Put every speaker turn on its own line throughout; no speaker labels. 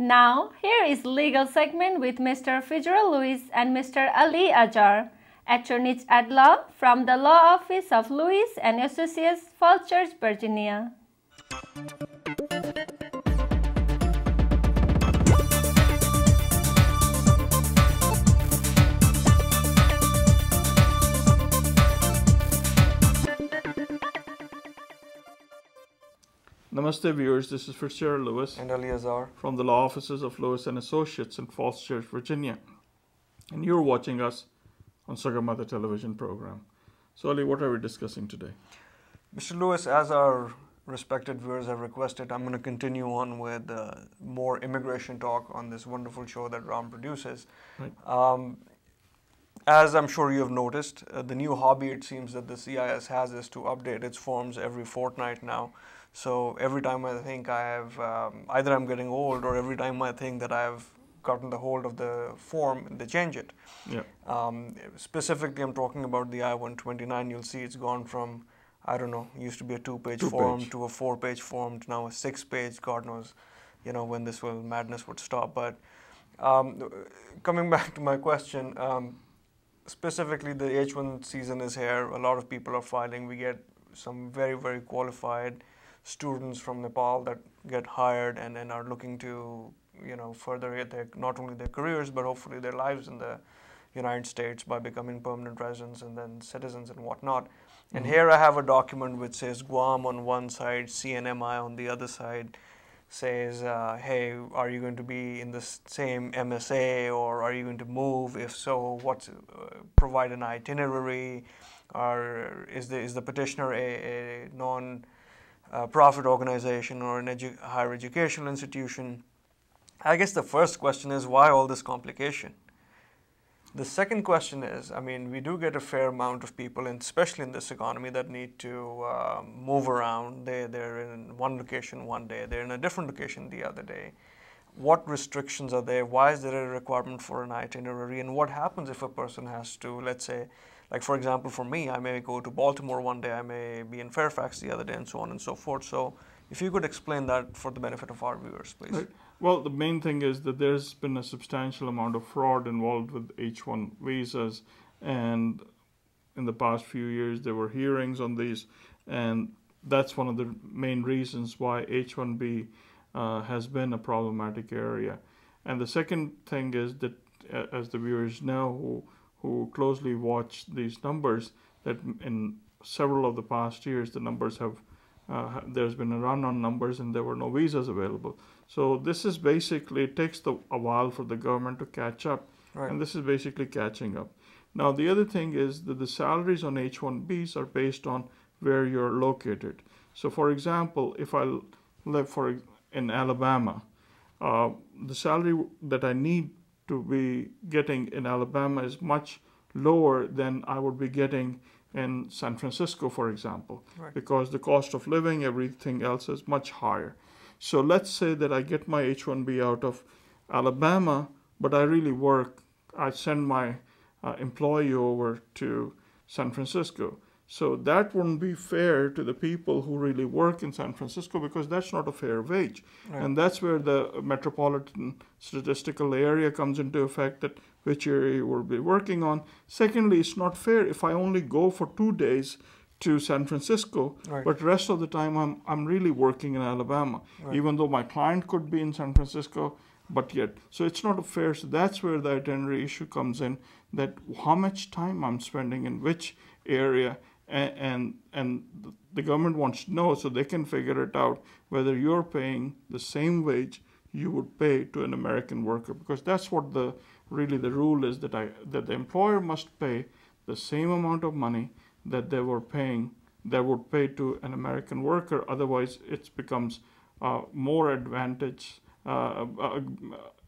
Now, here is legal segment with Mr. Fijral Lewis and Mr. Ali Ajar, attorneys at law from the Law Office of Lewis and Associates, Falls Church, Virginia.
Namaste viewers, this is Fijral Lewis
and Ali Azhar
from the Law Offices of Lewis and Associates in Falls Church, Virginia. And you're watching us on Sagarmatha television program. So Ali, what are we discussing today?
Mr. Lewis, as our respected viewers have requested, I'm going to continue on with more immigration talk on this wonderful show that Ram produces.
Right.
As I'm sure you have noticed, the new hobby it seems that the CIS has is to update its forms every fortnight now. So every time I think I have, either I'm getting old or every time I think that I've gotten the hold of the form, they change it.
Yeah.
Specifically, I'm talking about the I-129. You'll see it's gone from, I don't know, used to be a two-page
Two-page.
form to a four-page form to now a six-page. God knows, when this madness would stop. But coming back to my question, specifically the H-1 season is here. A lot of people are filing. We get some very, very qualified students from Nepal that get hired and then are looking to, further not only their careers, but hopefully their lives in the United States by becoming permanent residents and then citizens and whatnot. And here I have a document which says Guam on one side, CNMI on the other side, says, hey, are you going to be in the same MSA or are you going to move? If so, provide an itinerary, or is the petitioner a non-profit organization or an higher educational institution? I guess the first question is, why all this complication? The second question is, we do get a fair amount of people, and especially in this economy, that need to move around. They're in one location one day, they're in a different location the other day. What restrictions are there? Why is there a requirement for an itinerary? And what happens if a person has to, let's say, like for example, for me, I may go to Baltimore one day, I may be in Fairfax the other day, and so on and so forth. So if you could explain that for the benefit of our viewers, please.
Right. Well, the main thing is that there's been a substantial amount of fraud involved with H-1 visas, and in the past few years there were hearings on these, and that's one of the main reasons why H-1B has been a problematic area. And the second thing is that, as the viewers know who closely watch these numbers, that in several of the past years the numbers have there's been a run on numbers and there were no visas available. So this is basically, it takes a while for the government to catch up,
right.
And this is basically catching up. Now the other thing is that the salaries on H-1Bs are based on where you're located. So for example, if I live in Alabama, the salary that I need to be getting in Alabama is much lower than I would be getting in San Francisco, for example,
right.
Because the cost of living, everything else is much higher. So let's say that I get my H-1B out of Alabama, but I really work, I send my employee over to San Francisco. So that wouldn't be fair to the people who really work in San Francisco, because that's not a fair wage.
Right.
And that's where the metropolitan statistical area comes into effect, that which area you will be working on. Secondly, it's not fair if I only go for 2 days to San Francisco,
right.
But rest of the time I'm really working in Alabama,
right.
Even though my client could be in San Francisco, but yet. So it's not a fair, so that's where the itinerary issue comes in, that how much time I'm spending in which area, and the government wants to know so they can figure it out whether you're paying the same wage you would pay to an American worker, because that's what the rule is, that the employer must pay the same amount of money that they would pay to an American worker. Otherwise, it becomes more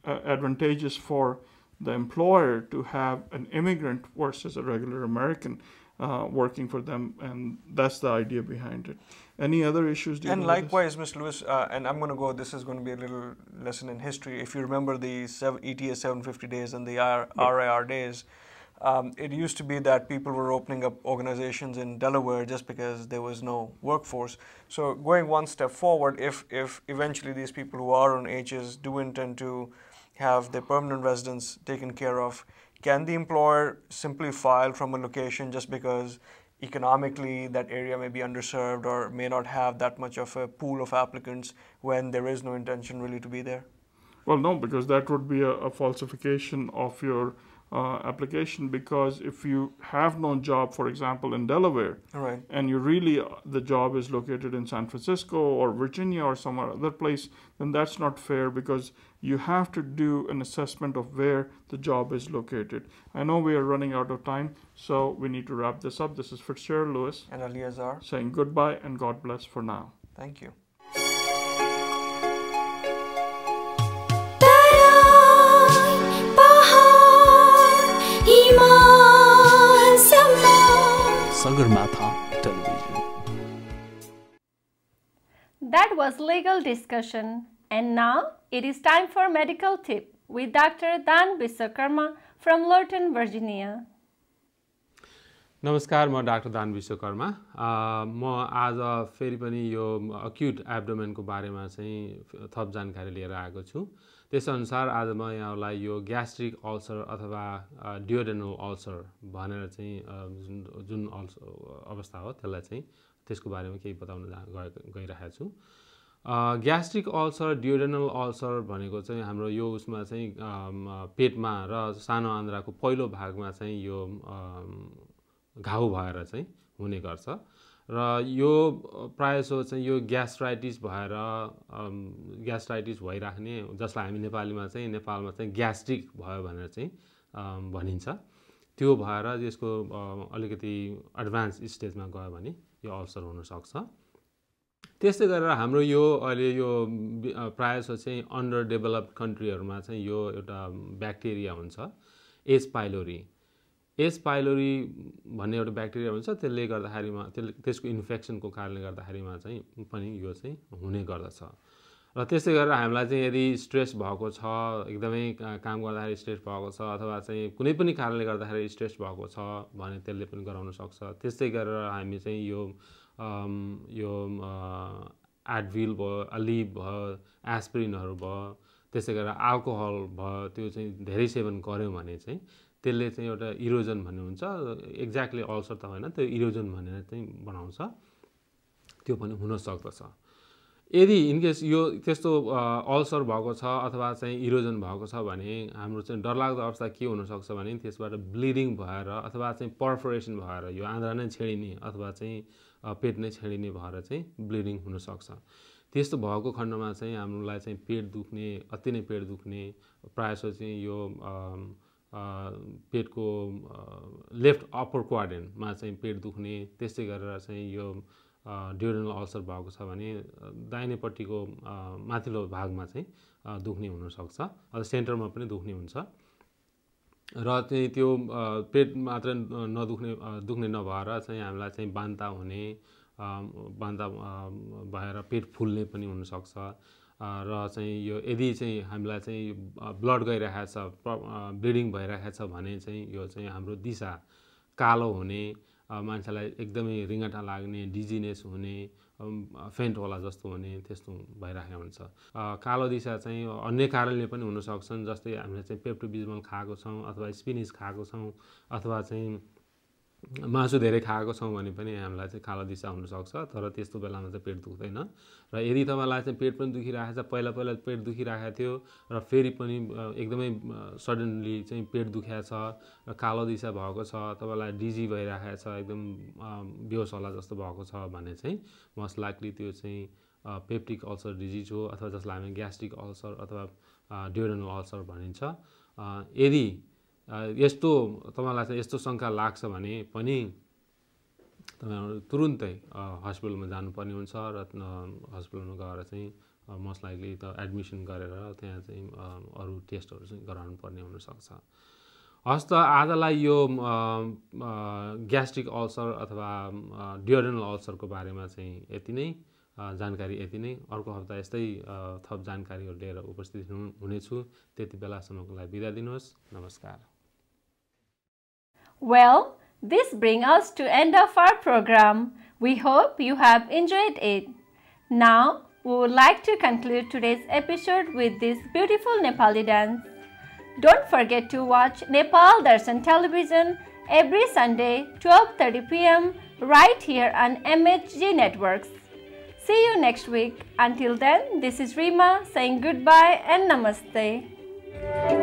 advantageous for the employer to have an immigrant versus a regular American working for them, and that's the idea behind it. Any other issues?
And likewise, Mr. Lewis, and I'm going to go, this is going to be a little lesson in history. If you remember the ETA 750 days and the RIR days, It used to be that people were opening up organizations in Delaware just because there was no workforce. So going one step forward, if eventually these people who are on H's do intend to have their permanent residence taken care of, can the employer simply file from a location just because economically that area may be underserved or may not have that much of a pool of applicants when there is no intention really to be there?
Well, no, because that would be a falsification of your application. Because if you have no job, for example, in Delaware,
Right.
and you really the job is located in San Francisco or Virginia or somewhere other place, then that's not fair because you have to do an assessment of where the job is located. I know we are running out of time, so we need to wrap this up. This is Fitzgerald Lewis
And Ali Azhar,
saying goodbye and God bless for now.
thank you.
Sagarmatha Television.
That was legal discussion. And now it is time for medical tip with Dr. Dan Vishwakarma from Lorton, Virginia.
नमस्कार, म doctor दान विश्वकर्मा। म आज फेरि पनि यो acute एब्डोमेनको बारेमा चाहिँ थप जानकारी लिएर आएको छु। त्यसअनुसार आज म यहाँलाई यो ग्यास्ट्रिक अल्सर अथवा ड्युडेनल अल्सर भनेर चाहिँ जुन अवस्था हो त्यसलाई चाहिँ त्यसको बारेमा केही बताउन गइरहेको छु। ग्यास्ट्रिक अल्सर, ड्युडेनल अल्सर भनेको चाहिँ हाम्रो यो उसमा चाहिँ पेटमा र सानो आन्द्राको पहिलो भागमा चाहिँ यो घाउ भएर चाहिँ हुने गर्छ र यो प्रायःजसो चाहिँ यो ग्यास्ट्राइटिस भइराख्ने, जसलाई हामी नेपालमा चाहिँ ग्यास्ट्रिक भयो भनेर चाहिँ भनिन्छ, त्यो भएर यसको अलिकति एडभान्स स्टेजमा गयो भने यो अल्सर हुन सक्छ। त्यस्तै गरेर हाम्रो यो अहिले यो प्रायःजसो चाहिँ अन्डर डेभलप्ड कन्ट्रीहरूमा चाहिँ यो एउटा ब्याक्टेरिया हुन्छ एच पाइलोरी। एच पाइलोरी भन्ने एउटा ब्याक्टेरिया हुन्छ, त्यसले गर्दाखेरिमा त्यसको इन्फेक्सनको कारणले गर्दाखेरिमा चाहिँ पनि यो चाहिँ हुने गर्दछ। र त्यस्तै गरेर हामीलाई चाहिँ यदि स्ट्रेस भएको छ, एकदमै काम गर्दाखेरि स्ट्रेस भएको छ अथवा चाहिँ कुनै पनि कारणले गर्दाखेरि स्ट्रेस भएको छ भने त्यसले पनि गराउन सक्छ। त्यस्तै गरेर हामी चाहिँ यो एडभिल भयो, अलिभ भयो, एस्पिरिनहरू भयो, त्यस्तै गरेर अल्कोहल भयो, त्यो चाहिँ धेरै सेवन गऱ्यौँ भने चाहिँ त्यसले चाहिँ एउटा इरोजन भन्ने हुन्छ, एक्ज्याक्टली अल्सर त होइन, त्यो इरोजन भनेर चाहिँ बनाउँछ, त्यो पनि हुन सक्दछ। यदि इनकेस यो त्यस्तो अल्सर भएको छ अथवा चाहिँ इरोजन भएको छ भने हाम्रो चाहिँ डरलाग्दो अवस्था के हुनसक्छ भने त्यसबाट ब्लिडिङ भएर अथवा चाहिँ पर्फोरेसन भएर यो आन्द्रा नै छेडिने अथवा चाहिँ पेट नै छेडिने भएर चाहिँ ब्लिडिङ हुनसक्छ। त्यस्तो भएको खण्डमा चाहिँ हामीलाई चाहिँ पेट दुख्ने, अति नै पेट दुख्ने, प्रायःजसो चाहिँ यो पेटको लेफ्ट अप्पर क्वाड्रेन्टमा चाहिँ पेट दुख्ने, त्यस्तै गरेर चाहिँ यो ड्युडेनल अल्सर भएको छ भने दाहिनेपट्टिको माथिल्लो भागमा चाहिँ दुख्ने हुनसक्छ, अथवा सेन्टरमा पनि दुख्ने हुन्छ। र चाहिँ त्यो पेट मात्र दुख्ने नभएर चाहिँ हामीलाई चाहिँ बान्ता हुने, बान्ता भएर पेट फुल्ने पनि हुनसक्छ। र चाहिँ यो यदि चाहिँ हामीलाई चाहिँ ब्लड गइरहेको छ, ब्लिडिङ भइरहेको छ भने चाहिँ यो चाहिँ हाम्रो दिशा कालो हुने, मान्छेलाई एकदमै रिङ्गटा लाग्ने, डिजिनेस हुने, फेन्ट होला जस्तो हुने, त्यस्तो भइरहेको हुन्छ। कालो दिशा चाहिँ अन्य कारणले पनि हुनसक्छन्, जस्तै हामीले चाहिँ पेप्टोबिजमल खाएको छौँ अथवा स्पिनिच खाएको छौँ अथवा चाहिँ मासु धेरै खाएको छौँ भने पनि हामीलाई चाहिँ कालो दिशा हुनसक्छ। तर त्यस्तो बेलामा चाहिँ पेट दुख्दैन। र यदि तपाईँलाई चाहिँ पेट पनि दुखिरहेको छ, पहिला पेट दुखिरहेको थियो र फेरि पनि एकदमै सडनली चाहिँ पेट दुखेको छ र कालो दिशा भएको छ, तपाईँलाई डिजी भइरहेको छ, एकदम बेहोस होला जस्तो भएको छ भने चाहिँ मोस्ट लाइकली त्यो चाहिँ पेप्टिक अल्सर डिजिज हो, अथवा जसलाई हामी ग्यास्ट्रिक अल्सर अथवा ड्युडेनल अल्सर भनिन्छ। यदि यस्तो तपाईँलाई चाहिँ यस्तो शङ्का लाग्छ भने पनि तपाईँहरू तुरुन्तै हस्पिटलमा जानुपर्ने हुन्छ र हस्पिटलमा गएर चाहिँ मोस्ट लाइकली त एडमिसन गरेर त्यहाँ चाहिँ अरू टेस्टहरू चाहिँ गराउनु पर्ने हुनसक्छ। हस् त आजलाई यो ग्यास्ट्रिक अल्सर अथवा ड्युडेनल अल्सरको बारेमा चाहिँ यति नै जानकारी यति नै। अर्को हप्ता यस्तै थप जानकारीहरू लिएर उपस्थित हुनेछु। त्यति बेलासम्मको लागि बिदा दिनुहोस्। नमस्कार।
Well, this brings us to end of our program. We hope you have enjoyed it. Now, we would like to conclude today's episode with this beautiful Nepali dance. Don't forget to watch Nepal Darshan Television every Sunday 12:30 p.m. right here on MHG Networks. See you next week. Until then, this is Rima saying goodbye and namaste.